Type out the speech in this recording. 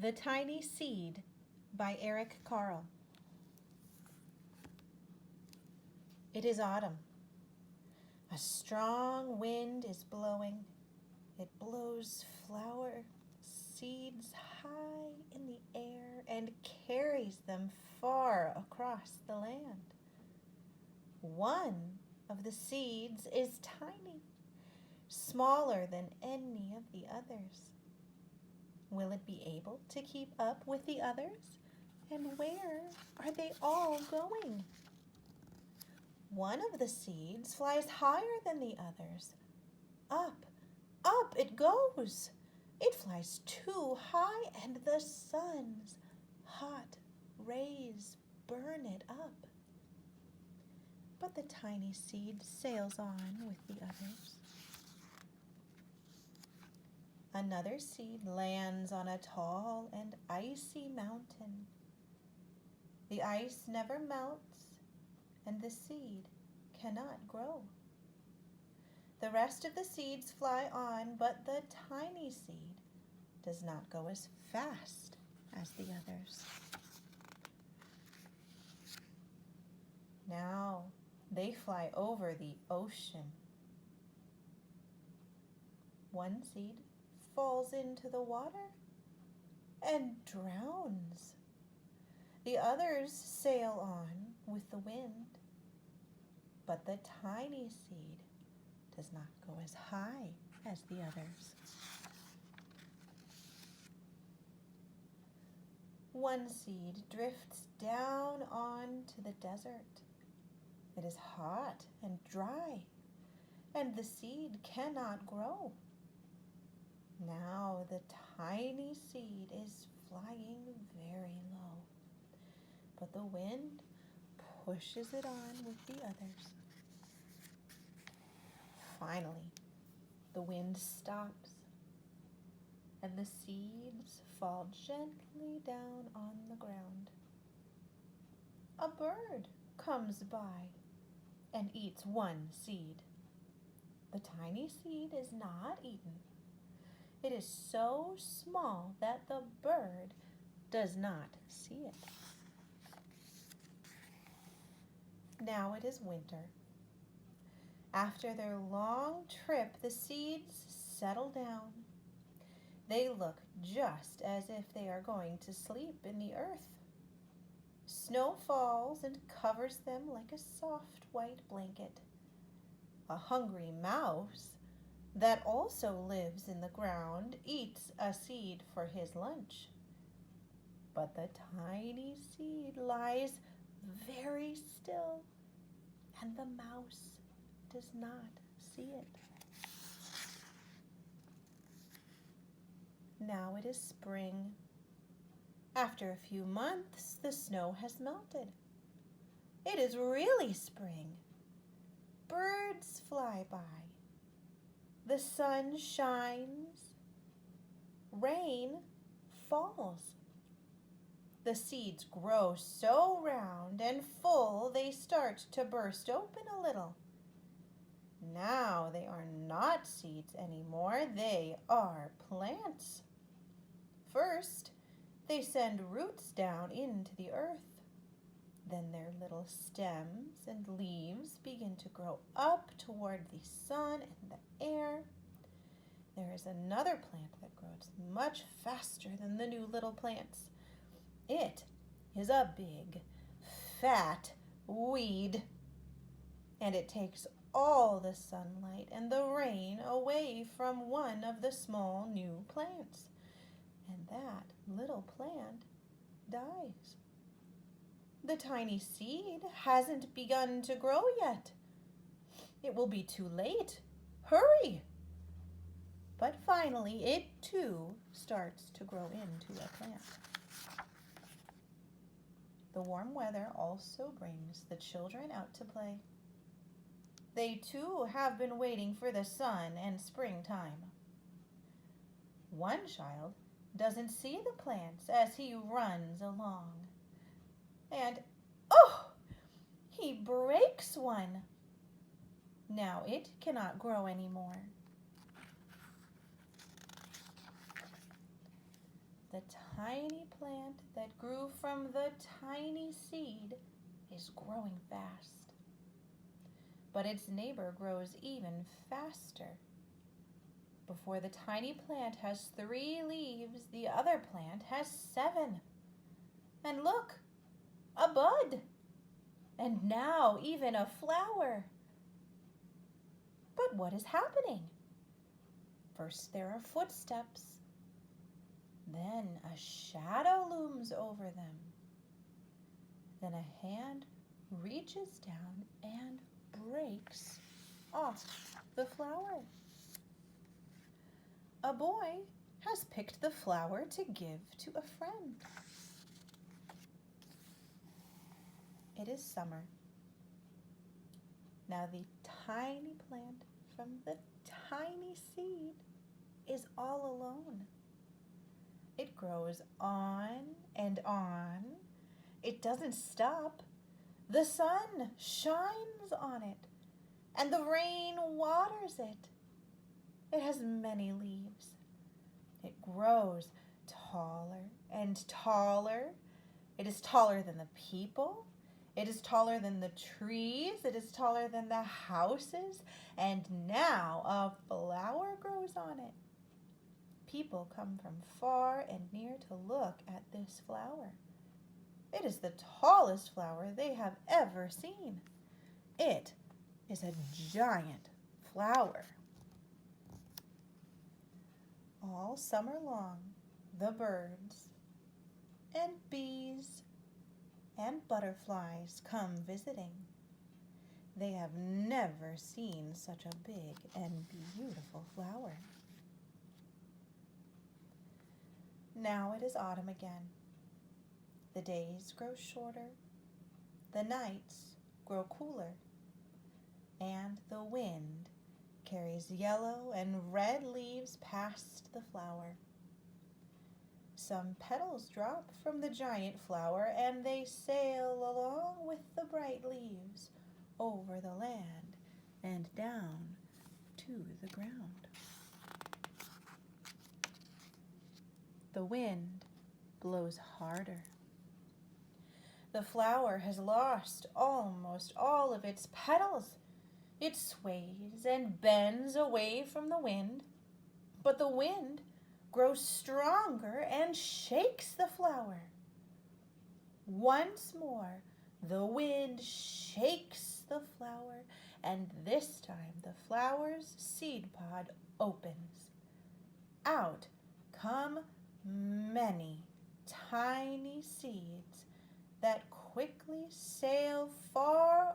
The Tiny Seed by Carle. It is autumn. A strong wind is blowing. It blows flower seeds high in the air and carries them far across the land. One of the seeds is tiny, smaller than any of the others. Will it be able to keep up with the others? And where are they all going? One of the seeds flies higher than the others. Up, up it goes. It flies too high, and the sun's hot rays burn it up. But the tiny seed sails on with the others. Another seed lands on a tall and icy mountain. The ice never melts, and the seed cannot grow. The rest of the seeds fly on, but the tiny seed does not go as fast as the others. Now they fly over the ocean. One seed falls into the water and drowns. The others sail on with the wind, but the tiny seed does not go as high as the others. One seed drifts down onto the desert. It is hot and dry, and the seed cannot grow. Now the tiny seed is flying very low, but the wind pushes it on with the others. Finally, the wind stops, and the seeds fall gently down on the ground. A bird comes by and eats one seed. The tiny seed is not eaten. It is so small that the bird does not see it. Now it is winter. After their long trip, the seeds settle down. They look just as if they are going to sleep in the earth. Snow falls and covers them like a soft white blanket. A hungry mouse that also lives in the ground eats a seed for his lunch. But the tiny seed lies very still, and the mouse does not see it. Now it is spring. After a few months, the snow has melted. It is really spring. Birds fly by. The sun shines. Rain falls. The seeds grow so round and full they start to burst open a little. Now they are not seeds anymore, they are plants. First, they send roots down into the earth. Then their little stems and leaves begin to grow up toward the sun and the air. There is another plant that grows much faster than the new little plants. It is a big, fat weed, and it takes all the sunlight and the rain away from one of the small new plants, and that little plant dies. The tiny seed hasn't begun to grow yet. It will be too late. Hurry! But finally, it too starts to grow into a plant. The warm weather also brings the children out to play. They too have been waiting for the sun and springtime. One child doesn't see the plants as he runs along. And, oh, he breaks one. Now it cannot grow anymore. The tiny plant that grew from the tiny seed is growing fast. But its neighbor grows even faster. Before the tiny plant has 3 leaves, the other plant has 7. And look, a bud! And now even a flower. But what is happening? First there are footsteps. Then a shadow looms over them. Then a hand reaches down and breaks off the flower. A boy has picked the flower to give to a friend. It is summer. Now the tiny plant from the tiny seed is all alone. It grows on and on. It doesn't stop. The sun shines on it, and the rain waters it. It has many leaves. It grows taller and taller. It is taller than the people. It is taller than the trees. It is taller than the houses. And now a flower grows on it. People come from far and near to look at this flower. It is the tallest flower they have ever seen. It is a giant flower. All summer long, the birds and bees and butterflies come visiting. They have never seen such a big and beautiful flower. Now it is autumn again. The days grow shorter, the nights grow cooler, and the wind carries yellow and red leaves past the flower. Some petals drop from the giant flower, and they sail along with the bright leaves over the land and down to the ground. The wind blows harder. The flower has lost almost all of its petals. It sways and bends away from the wind, but the wind grows stronger and shakes the flower. Once more, the wind shakes the flower, and this time the flower's seed pod opens. Out come many tiny seeds that quickly sail far